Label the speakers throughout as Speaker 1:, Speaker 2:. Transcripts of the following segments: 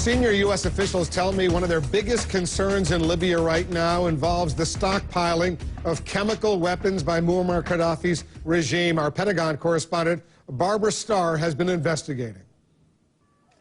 Speaker 1: Senior U.S. officials tell me one of their biggest concerns in Libya right now involves the stockpiling of chemical weapons by Muammar Gaddafi's regime. Our Pentagon correspondent, Barbara Starr, has been investigating.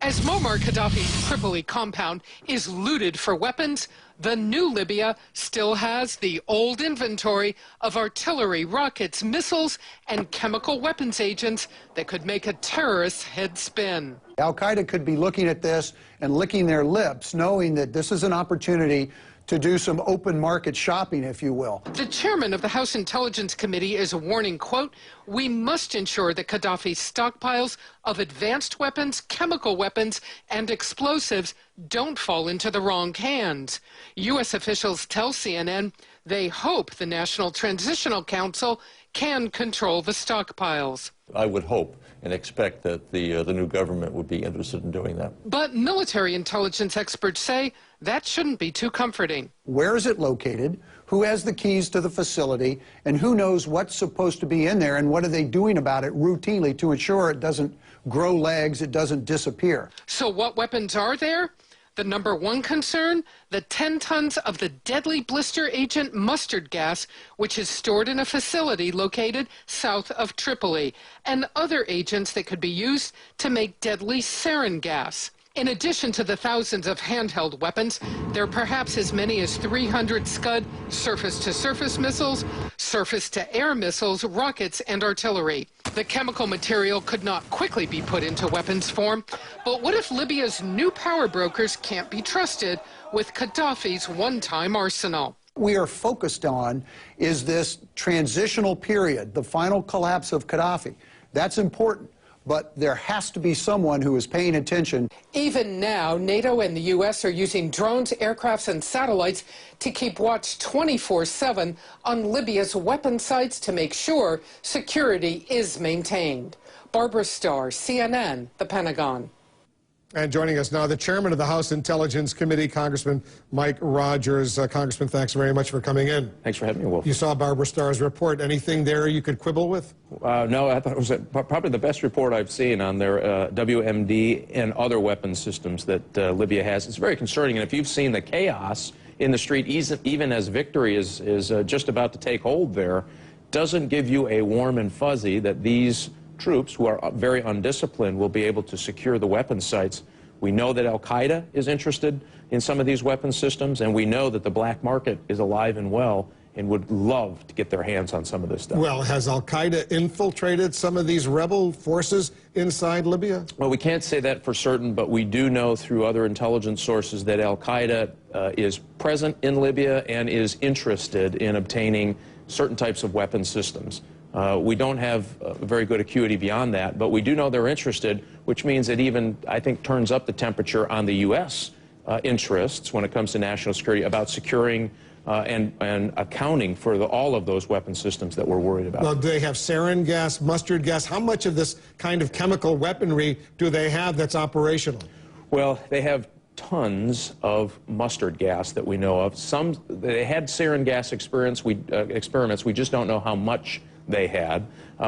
Speaker 2: As Muammar Gaddafi's Tripoli compound is looted for weapons, the new Libya still has the old inventory of artillery, rockets, missiles, and chemical weapons agents that could make a terrorist's head spin.
Speaker 3: Al-Qaeda could be looking at this and licking their lips, knowing that this is an opportunity to do some open market shopping, if you will.
Speaker 2: The chairman of the House Intelligence Committee is warning, quote, "We must ensure that Gaddafi's stockpiles of advanced weapons, chemical weapons, and explosives don't fall into the wrong hands." U.S. officials tell CNN they hope the National Transitional Council can control the stockpiles.
Speaker 4: I would hope and expect that the new government would be interested in doing that.
Speaker 2: But military intelligence experts say that shouldn't be too comforting.
Speaker 3: Where is it located? Who has the keys to the facility? And who knows what's supposed to be in there? And what are they doing about it routinely to ensure it doesn't grow legs, it doesn't disappear?
Speaker 2: So what weapons are there? The number one concern, the 10 tons of the deadly blister agent mustard gas, which is stored in a facility located south of Tripoli, and other agents that could be used to make deadly sarin gas. In addition to the thousands of handheld weapons, there are perhaps as many as 300 Scud surface-to-surface missiles, surface-to-air missiles, rockets, and artillery. The chemical material could not quickly be put into weapons form, but what if Libya's new power brokers can't be trusted with Gaddafi's one-time arsenal?
Speaker 3: We are focused on is this transitional period, the final collapse of Gaddafi. That's important. But there has to be someone who is paying attention.
Speaker 2: Even now, NATO and the U.S. are using drones, aircrafts, and satellites to keep watch 24/7 on Libya's weapon sites to make sure security is maintained. Barbara Starr, CNN, the Pentagon.
Speaker 1: And joining us now, the chairman of the House Intelligence Committee, Congressman Mike Rogers. Congressman, thanks very much for coming in.
Speaker 4: Thanks for having me, Wolf.
Speaker 1: You saw Barbara Starr's report. Anything there you could quibble with?
Speaker 4: No, I thought it was probably the best report I've seen on their WMD and other weapon systems that Libya has. It's very concerning, and if you've seen the chaos in the street, even as victory is just about to take hold there, doesn't give you a warm and fuzzy that these troops, who are very undisciplined, will be able to secure the weapon sites. We know that Al-Qaeda is interested in some of these weapon systems, and we know that the black market is alive and well and would love to get their hands on some of this stuff.
Speaker 1: Well, has Al-Qaeda infiltrated some of these rebel forces inside Libya?
Speaker 4: Well, we can't say that for certain, but we do know through other intelligence sources that Al-Qaeda is present in Libya and is interested in obtaining certain types of weapon systems. We don't have very good acuity beyond that, but we do know they're interested, which means it even, I think, turns up the temperature on the U.S. Interests when it comes to national security about securing and accounting for all of those weapon systems that we're worried about.
Speaker 1: Well, do they have sarin gas, mustard gas? How much of this kind of chemical weaponry do they have that's operational?
Speaker 4: Well, they have tons of mustard gas that we know of. Some, they had sarin gas experiments. We just don't know how much they had.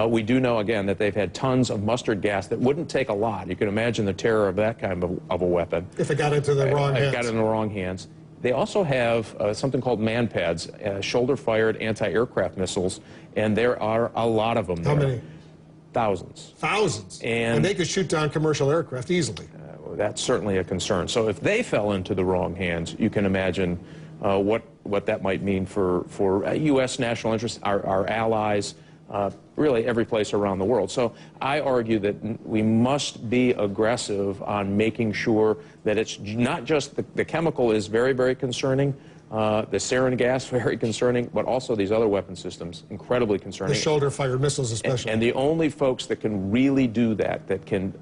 Speaker 4: We do know, again, that they've had tons of mustard gas that wouldn't take a lot. You can imagine the terror of that kind of a weapon.
Speaker 1: If it got into the wrong hands.
Speaker 4: It got in the wrong hands. They also have something called man-pads, shoulder-fired anti-aircraft missiles, and there are a lot of them there.
Speaker 1: How many?
Speaker 4: Thousands.
Speaker 1: Thousands. And they could shoot down commercial aircraft easily.
Speaker 4: That's certainly a concern. So if they fell into the wrong hands, you can imagine what that might mean for U.S. national interests, our allies, really every place around the world. So I argue that we must be aggressive on making sure that it's not just the chemical is very, very concerning, the sarin gas very concerning, but also these other weapon systems incredibly concerning.
Speaker 1: The shoulder-fired missiles especially.
Speaker 4: And the only folks that can really do that, that can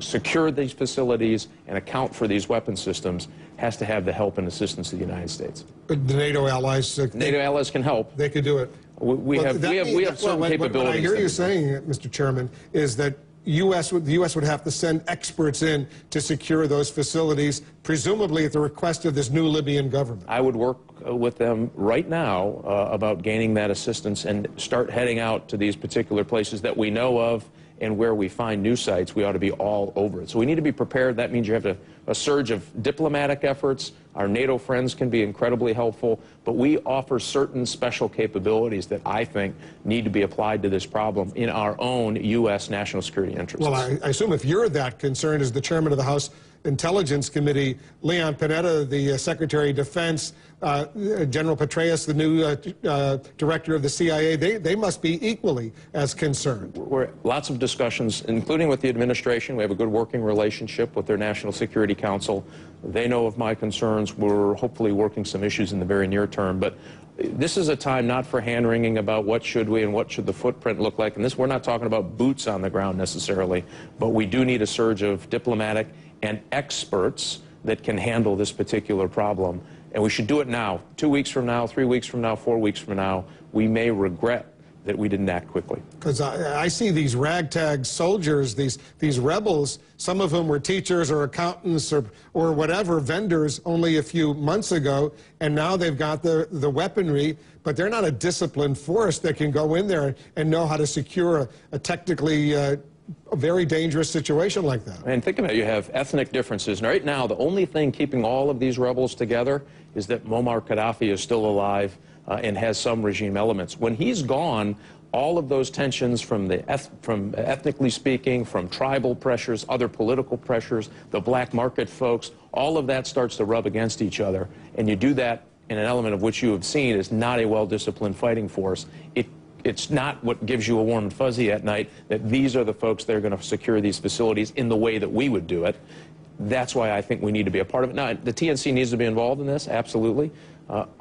Speaker 4: secure these facilities and account for these weapon systems, has to have the help and assistance of the United States.
Speaker 1: The NATO allies.
Speaker 4: NATO allies can help.
Speaker 1: They could do it.
Speaker 4: We have certain capabilities.
Speaker 1: What I hear you saying, Mr. Chairman, is that the U.S. would have to send experts in to secure those facilities, presumably at the request of this new Libyan government.
Speaker 4: I would work with them right now about gaining that assistance and start heading out to these particular places that we know of and where we find new sites, we ought to be all over it. So we need to be prepared. That means you have a surge of diplomatic efforts. Our NATO friends can be incredibly helpful, but we offer certain special capabilities that I think need to be applied to this problem in our own U.S. national security interests.
Speaker 1: Well, I assume if you're that concerned as the chairman of the House Intelligence Committee, Leon Panetta, the Secretary of Defense, General Petraeus, the new director of the CIA, they must be equally as concerned.
Speaker 4: We're lots of discussions, including with the administration. We have a good working relationship with their National Security Council. They know of my concerns. We're hopefully working some issues in the very near term. But this is a time not for hand-wringing about what should we and what should the footprint look like. And this, we're not talking about boots on the ground necessarily, but we do need a surge of diplomatic and experts that can handle this particular problem. And we should do it now. 2 weeks from now, 3 weeks from now, 4 weeks from now, we may regret that we didn't act quickly.
Speaker 1: Because I see these ragtag soldiers, these rebels, some of whom were teachers or accountants or whatever, vendors only a few months ago, and now they've got the weaponry, but they're not a disciplined force that can go in there and know how to secure a technically a very dangerous situation like that.
Speaker 4: And think about it, you have ethnic differences. And right now, the only thing keeping all of these rebels together is that Muammar Gaddafi is still alive and has some regime elements. When he's gone, all of those tensions from ethnically speaking, from tribal pressures, other political pressures, the black market folks, all of that starts to rub against each other. And you do that in an element of which you have seen is not a well-disciplined fighting force. It's not what gives you a warm and fuzzy at night that these are the folks that are going to secure these facilities in the way that we would do it. That's why I think we need to be a part of it. Now, the TNC needs to be involved in this, absolutely.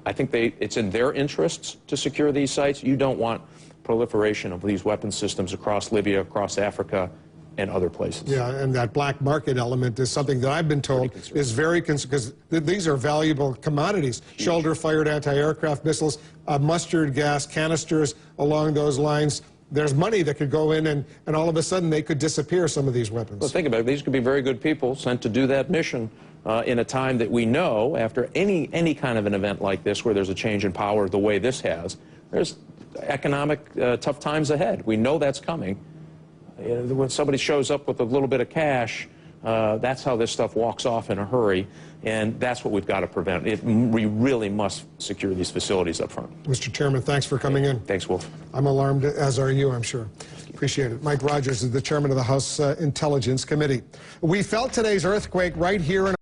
Speaker 4: I think it's in their interests to secure these sites. You don't want proliferation of these weapons systems across Libya, across Africa, and other places.
Speaker 1: Yeah, and that black market element is something that I've been told is very concerned, because these are valuable commodities. Shoulder-fired anti-aircraft missiles, mustard gas canisters along those lines. There's money that could go in, and all of a sudden they could disappear, some of these weapons.
Speaker 4: Well, think about it. These could be very good people sent to do that mission in a time that we know, after any kind of an event like this, where there's a change in power the way this has, there's economic tough times ahead. We know that's coming. When somebody shows up with a little bit of cash, that's how this stuff walks off in a hurry, and that's what we've got to prevent. We really must secure these facilities up front.
Speaker 1: Mr. Chairman, thanks for coming in.
Speaker 4: Thanks, Wolf.
Speaker 1: I'm alarmed, as are you, I'm sure. Appreciate it. Mike Rogers is the chairman of the House Intelligence Committee. We felt today's earthquake right here in